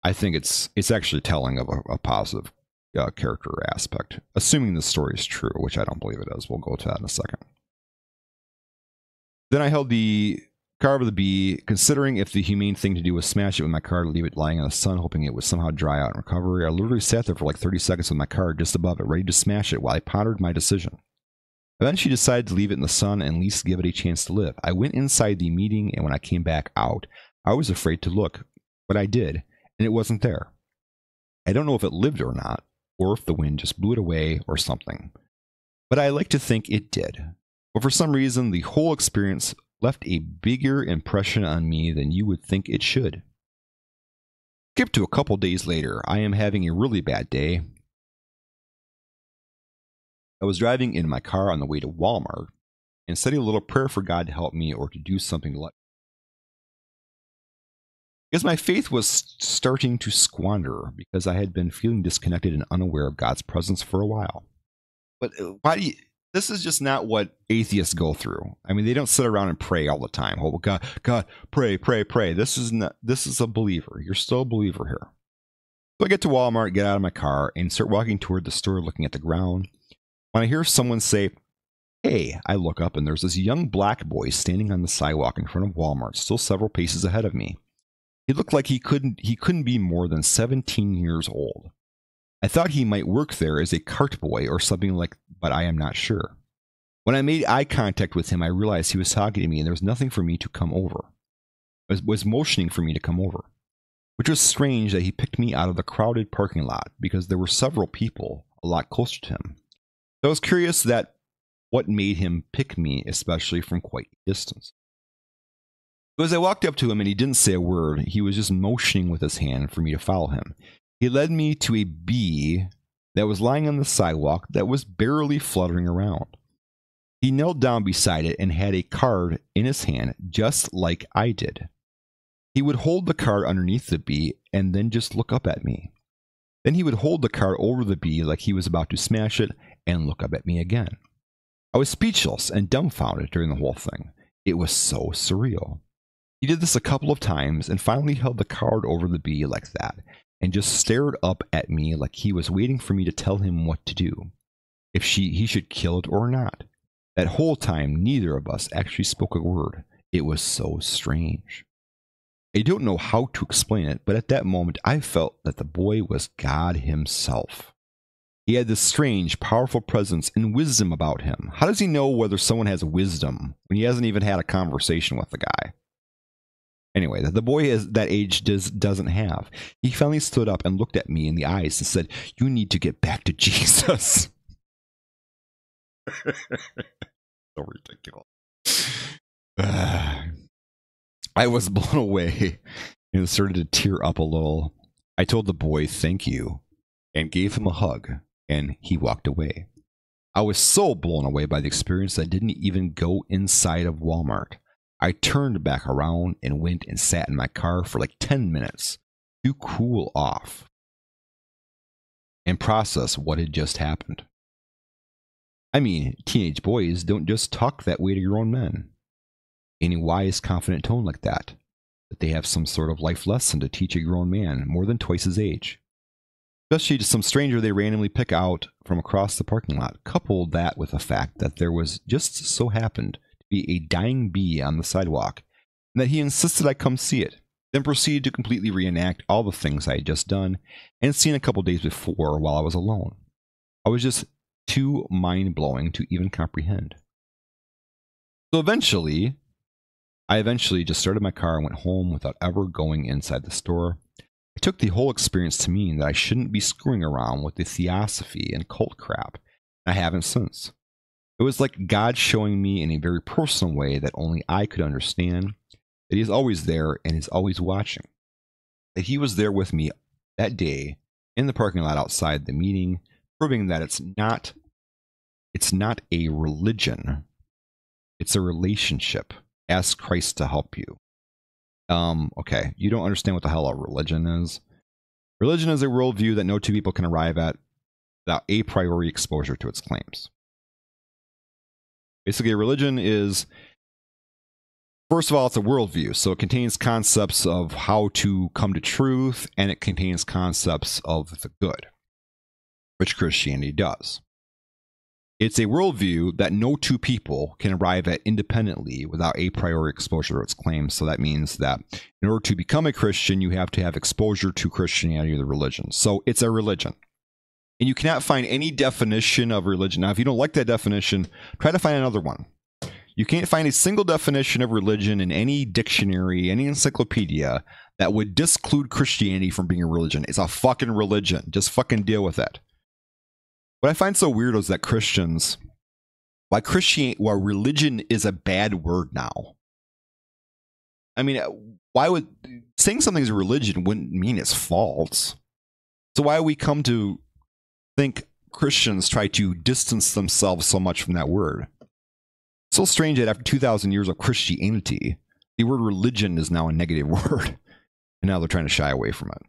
I think it's actually telling of a positive character aspect, assuming the story is true, which I don't believe it is. We'll go to that in a second. Then I held the car of the bee, considering if the humane thing to do was smash it with my car to leave it lying in the sun, hoping it would somehow dry out and recover. I literally sat there for like 30 seconds with my car just above it, ready to smash it while I pondered my decision. Eventually decided to leave it in the sun and at least give it a chance to live. I went inside the meeting, and when I came back out, I was afraid to look, but I did, and it wasn't there. I don't know if it lived or not, or if the wind just blew it away or something, but I like to think it did. But for some reason, the whole experience left a bigger impression on me than you would think it should. Skip to a couple days later. I am having a really bad day. I was driving in my car on the way to Walmart and said a little prayer for God to help me or to do something to let me. Because my faith was starting to squander because I had been feeling disconnected and unaware of God's presence for a while. But why do you... This is just not what atheists go through. I mean, they don't sit around and pray all the time. Oh, God, pray, pray, pray. This is a believer. You're still a believer here. So I get to Walmart, get out of my car, and start walking toward the store looking at the ground. When I hear someone say, "Hey," I look up, and there's this young black boy standing on the sidewalk in front of Walmart, still several paces ahead of me. He looked like he couldn't be more than 17 years old. I thought he might work there as a cart boy or something like, but I am not sure. When I made eye contact with him, I realized he was talking to me and there was nothing for me to come over. Was motioning for me to come over, which was strange that he picked me out of the crowded parking lot because there were several people a lot closer to him. So I was curious that what made him pick me, especially from quite a distance. So as I walked up to him and he didn't say a word, he was just motioning with his hand for me to follow him. He led me to a bee that was lying on the sidewalk that was barely fluttering around. He knelt down beside it and had a card in his hand, just like I did. He would hold the card underneath the bee and then just look up at me. Then he would hold the card over the bee like he was about to smash it and look up at me again. I was speechless and dumbfounded during the whole thing. It was so surreal. He did this a couple of times and finally held the card over the bee like that and just stared up at me like he was waiting for me to tell him what to do, if he should kill it or not. That whole time, neither of us actually spoke a word. It was so strange. I don't know how to explain it, but at that moment, I felt that the boy was God himself. He had this strange, powerful presence and wisdom about him. How does he know whether someone has wisdom when he hasn't even had a conversation with the guy? Anyway, the boy is that age doesn't have. He finally stood up and looked at me in the eyes and said, "You need to get back to Jesus." So ridiculous. I was blown away and started to tear up a little. I told the boy thank you and gave him a hug, and he walked away. I was so blown away by the experience that I didn't even go inside of Walmart. I turned back around and went and sat in my car for like 10 minutes to cool off and process what had just happened. I mean, teenage boys don't just talk that way to grown men. In a wise, confident tone like that they have some sort of life lesson to teach a grown man more than twice his age. Especially to some stranger they randomly pick out from across the parking lot. Couple that with the fact that there was just so happened be a dying bee on the sidewalk, and that he insisted I come see it, then proceeded to completely reenact all the things I had just done and seen a couple days before while I was alone. I was just too mind-blowing to even comprehend. So I eventually just started my car and went home without ever going inside the store. I took the whole experience to mean that I shouldn't be screwing around with the theosophy and cult crap, and I haven't since. It was like God showing me in a very personal way that only I could understand, that he is always there and is always watching. That he was there with me that day in the parking lot outside the meeting, proving that it's not a religion, it's a relationship. Ask Christ to help you. Okay, you don't understand what the hell a religion is. Religion is a worldview that no two people can arrive at without a priori exposure to its claims. Basically, a religion is First of all, it's a worldview, so it contains concepts of how to come to truth, and it contains concepts of the good, which Christianity does. It's a worldview that no two people can arrive at independently without a priori exposure to its claims. So that means that in order to become a Christian, you have to have exposure to Christianity or the religion. So it's a religion. And you cannot find any definition of religion. Now, if you don't like that definition, try to find another one. You can't find a single definition of religion in any dictionary, any encyclopedia that would disclude Christianity from being a religion. It's a fucking religion. Just fucking deal with it. What I find so weird is that Christians, why religion is a bad word now. I mean, why would saying something's a religion wouldn't mean it's false. So why we come to think Christians try to distance themselves so much from that word? It's so strange that after 2,000 years of Christianity, the word religion is now a negative word, and now they're trying to shy away from it.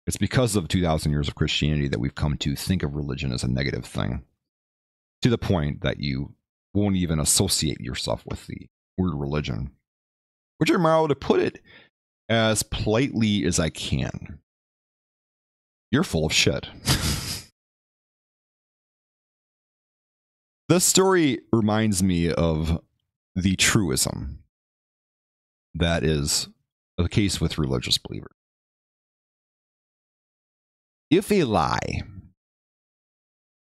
It's because of 2,000 years of Christianity that we've come to think of religion as a negative thing, to the point that you won't even associate yourself with the word religion. Richard Marlowe, to put it as politely as I can, you're full of shit. This story reminds me of the truism that is the case with religious believers. If a lie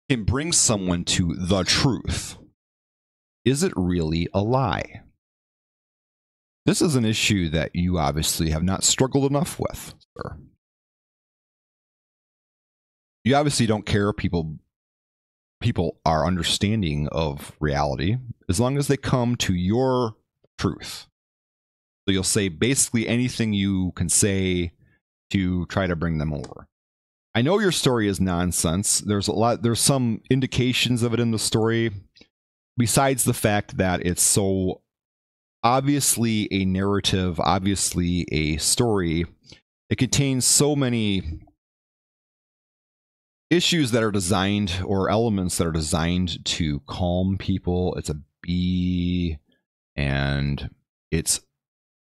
can bring someone to the truth, is it really a lie? This is an issue that you obviously have not struggled enough with, sir. You obviously don't care people are understanding of reality as long as they come to your truth. So you'll say basically anything you can say to try to bring them over. I know your story is nonsense. There's some indications of it in the story, besides the fact that it's so obviously a narrative, obviously a story. It contains so many issues that are designed, or elements that are designed to calm people. It's a bee, and it's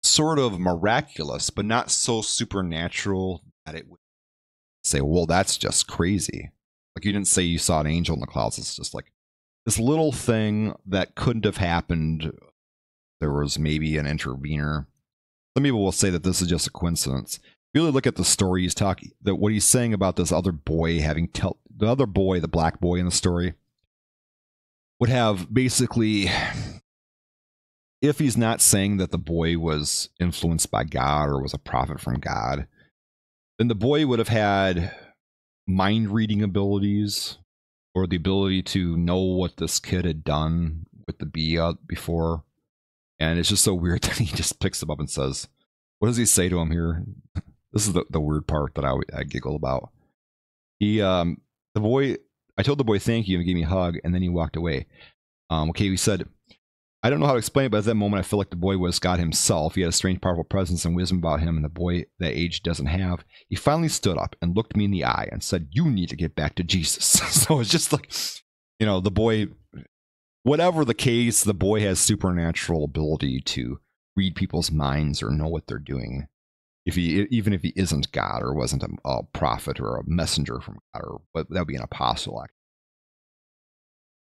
sort of miraculous, but not so supernatural that it would say, well, that's just crazy. Like, you didn't say you saw an angel in the clouds. It's just like this little thing that couldn't have happened. There was maybe an intervener. Some people will say that this is just a coincidence. If you really look at the story, he's talking that what he's saying about this other boy the other boy, the black boy in the story, would have basically, if he's not saying that the boy was influenced by God or was a prophet from God, then the boy would have had mind reading abilities, or the ability to know what this kid had done with the bee before. And it's just so weird that he just picks him up and says, what does he say to him here? This is the weird part that I giggle about. I told the boy thank you, and he gave me a hug, and then he walked away. He said, I don't know how to explain it, but at that moment I feel like the boy was God himself. He had a strange, powerful presence and wisdom about him, and the boy that age doesn't have. He finally stood up and looked me in the eye and said, you need to get back to Jesus. So it's just like, the boy, whatever the case, the boy has supernatural ability to read people's minds or know what they're doing. Even if he isn't God or wasn't a prophet or a messenger from God, but that would be an apostle.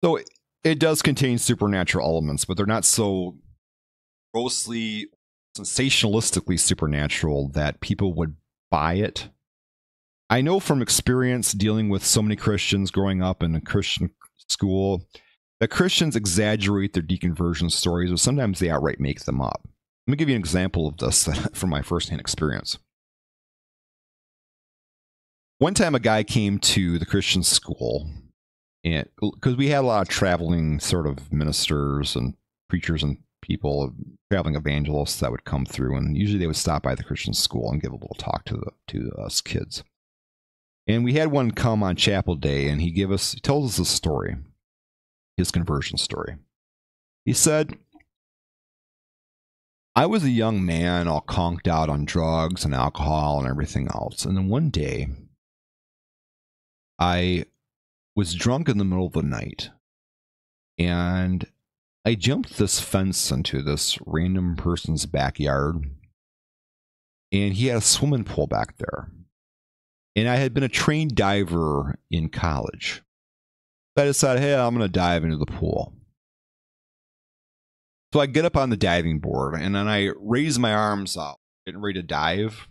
So it does contain supernatural elements, but they're not so grossly, sensationalistically supernatural that people would buy it. I know from experience dealing with so many Christians growing up in a Christian school that Christians exaggerate their deconversion stories, or sometimes they outright make them up. Let me give you an example of this from my firsthand experience. One time a guy came to the Christian school, and because we had a lot of traveling sort of ministers and preachers and people, traveling evangelists that would come through, and usually they would stop by the Christian school and give a little talk to us kids. And we had one come on chapel day, and he told us a story, his conversion story. He said, I was a young man all conked out on drugs and alcohol and everything else. And then one day, I was drunk in the middle of the night. And I jumped this fence into this random person's backyard, and he had a swimming pool back there. And I had been a trained diver in college. So I decided, hey, I'm going to dive into the pool. So I get up on the diving board, and then I raise my arms up, getting ready to dive.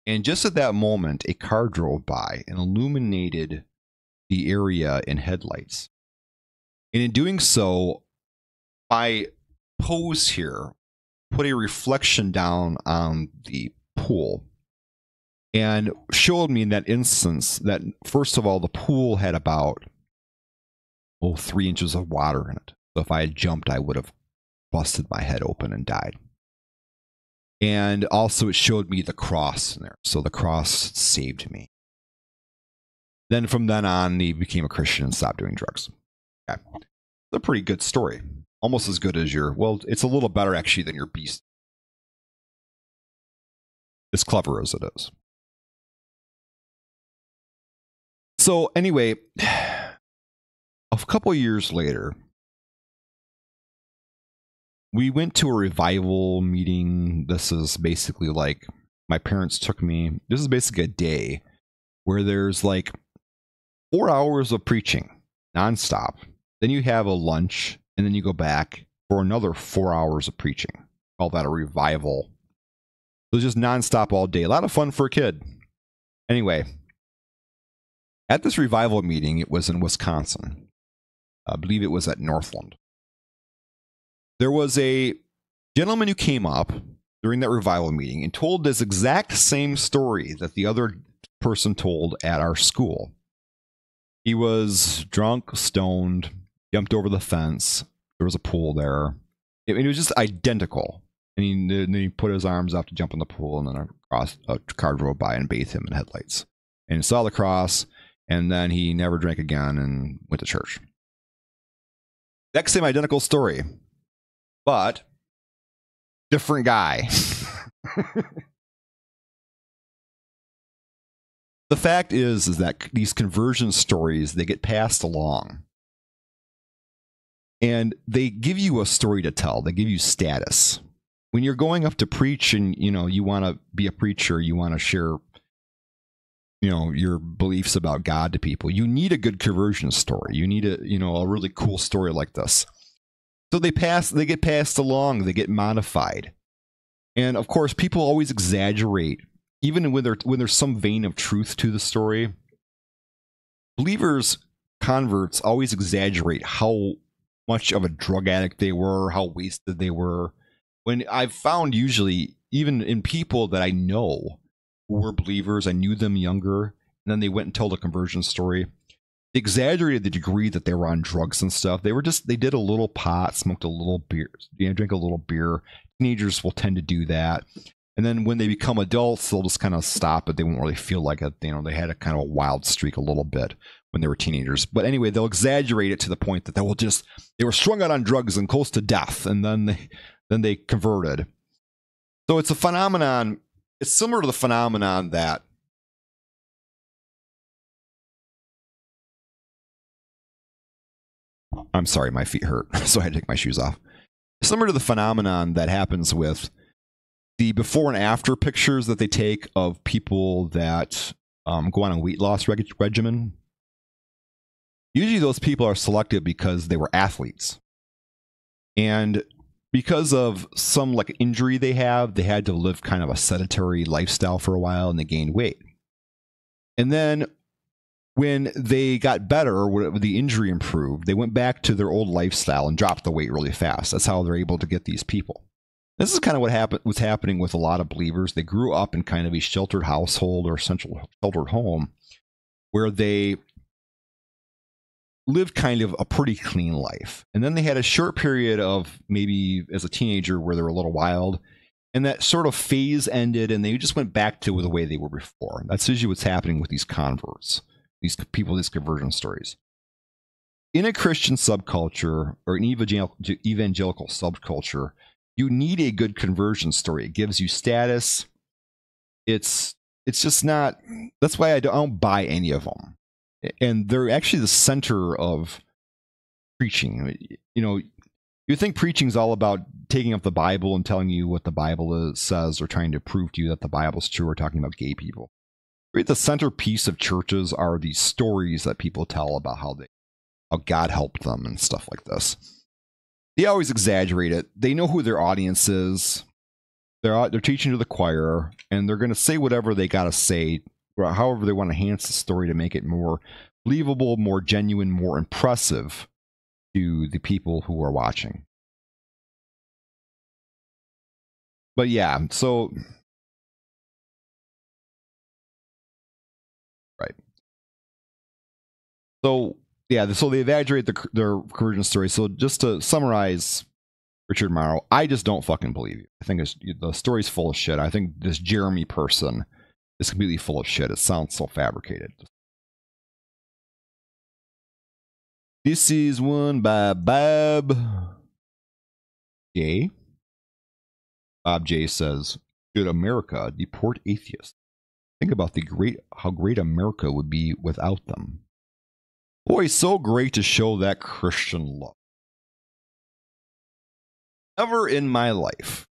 And just at that moment, a car drove by and illuminated the area in headlights. And in doing so, my pose here put a reflection down on the pool and showed me in that instance that, first of all, the pool had about 3 inches of water in it. So if I had jumped, I would have busted my head open and died. And also it showed me the cross in there. So the cross saved me. Then from then on, he became a Christian and stopped doing drugs. Okay. It's a pretty good story. Almost as good as your, well, it's a little better actually than your beast. As clever as it is. So anyway, a couple of years later, we went to a revival meeting. This is basically like my parents took me. This is basically a day where there's like 4 hours of preaching nonstop. Then you have a lunch, and then you go back for another 4 hours of preaching. Call that a revival. So it's just nonstop all day. A lot of fun for a kid. Anyway, at this revival meeting, it was in Wisconsin. I believe it was at Northland. There was a gentleman who came up during that revival meeting and told this exact same story that the other person told at our school. He was drunk, stoned, jumped over the fence. There was a pool there. It was just identical. And he put his arms up to jump in the pool, and then a car drove by and bathed him in headlights. And saw the cross, and then he never drank again and went to church. That same identical story. But different guy. The fact is that these conversion stories, they get passed along. And they give you a story to tell. They give you status. When you're going up to preach and, you want to be a preacher, you want to share, your beliefs about God to people, you need a good conversion story. You need a really cool story like this. So they get passed along, they get modified. And of course, people always exaggerate, even when there's some vein of truth to the story. Believers, converts, always exaggerate how much of a drug addict they were, how wasted they were. When I've found, usually, even in people that I know who were believers, I knew them younger, and then they went and told a conversion story. They exaggerated the degree that they were on drugs and stuff. They did a little pot, smoked a little beer, drank a little beer. Teenagers will tend to do that. And then when they become adults, they'll just kind of stop it. They won't really feel like it. They had a kind of a wild streak a little bit when they were teenagers. But anyway, they'll exaggerate it to the point that they were strung out on drugs and close to death. And then they converted. So it's a phenomenon. It's similar to the phenomenon that I'm sorry, my feet hurt, so I had to take my shoes off. Similar to the phenomenon that happens with the before and after pictures that they take of people that go on a weight loss regimen. Usually those people are selected because they were athletes. And because of some injury they had to live kind of a sedentary lifestyle for a while, and they gained weight. And then when they got better, or the injury improved, they went back to their old lifestyle and dropped the weight really fast. That's how they're able to get these people. This is kind of what's happening with a lot of believers. They grew up in kind of a sheltered household or sheltered home where they lived kind of a pretty clean life. And then they had a short period of maybe as a teenager where they were a little wild. And that sort of phase ended, and they just went back to the way they were before. That's usually what's happening with these converts. These people, these conversion stories. In a Christian subculture or an evangelical subculture, you need a good conversion story. It gives you status. It's just not. That's why I don't buy any of them. And they're actually the center of preaching. You think preaching's all about taking up the Bible and telling you what the Bible says, or trying to prove to you that the Bible's true, or talking about gay people. Right? The centerpiece of churches are these stories that people tell about how God helped them and stuff like this. They always exaggerate it. They know who their audience is. They're teaching to the choir, and they're going to say whatever they got to say, or however they want to enhance the story to make it more believable, more genuine, more impressive to the people who are watching. But yeah, so right. So yeah, so they exaggerate their conversion story. So just to summarize, Richard Morrow, I just don't fucking believe you. I think the story's full of shit. I think this Jeremy person is completely full of shit. It sounds so fabricated. This is one by Bob J. Bob J says, should America deport atheists? Think about how great America would be without them. Boy, so great to show that Christian love. Never in my life,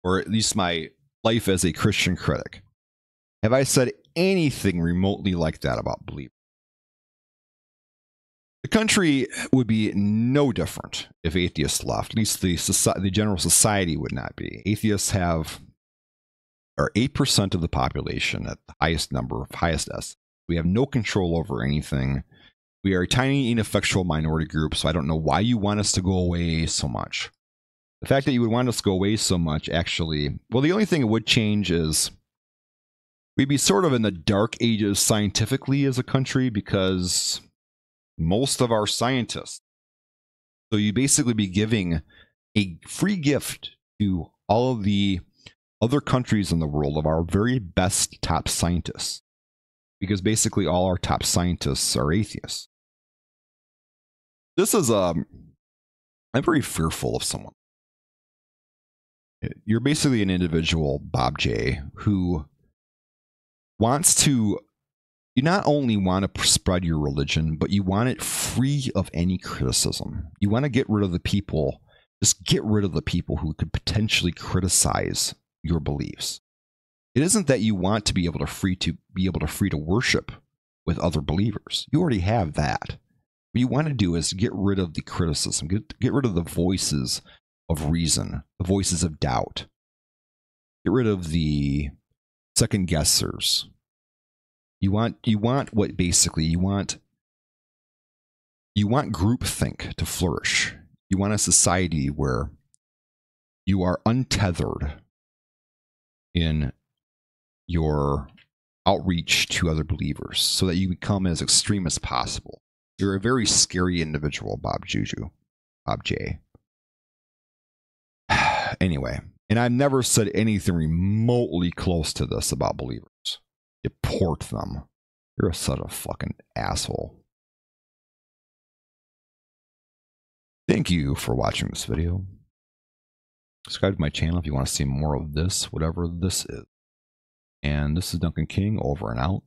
or at least my life as a Christian critic, have I said anything remotely like that about believers. The country would be no different if atheists left. At least the general society would not be. Atheists are 8% of the population at the highest number, highest S. We have no control over anything. We are a tiny, ineffectual minority group, so I don't know why you want us to go away so much. The fact that you would want us to go away so much, actually, well, the only thing it would change is we'd be sort of in the dark ages scientifically as a country, because most of our scientists, so you'd basically be giving a free gift to all of the other countries in the world of our very best top scientists, because basically all our top scientists are atheists. This is I'm very fearful of someone. You're basically an individual, Bob J, who wants to, you not only want to spread your religion, but you want it free of any criticism. You want to get rid of the people, just get rid of the people who could potentially criticize your beliefs. It isn't that you want to be able to worship with other believers. You already have that. What you want to do is get rid of the criticism, get rid of the voices of reason, the voices of doubt. Get rid of the second guessers. You want what basically you want groupthink to flourish. You want a society where you are untethered in your outreach to other believers, so that you become as extreme as possible. You're a very scary individual, Bob J. Anyway, and I've never said anything remotely close to this about believers. Deport them. You're such a fucking asshole. Thank you for watching this video. Subscribe to my channel if you want to see more of this, whatever this is. And this is Duncan King, over and out.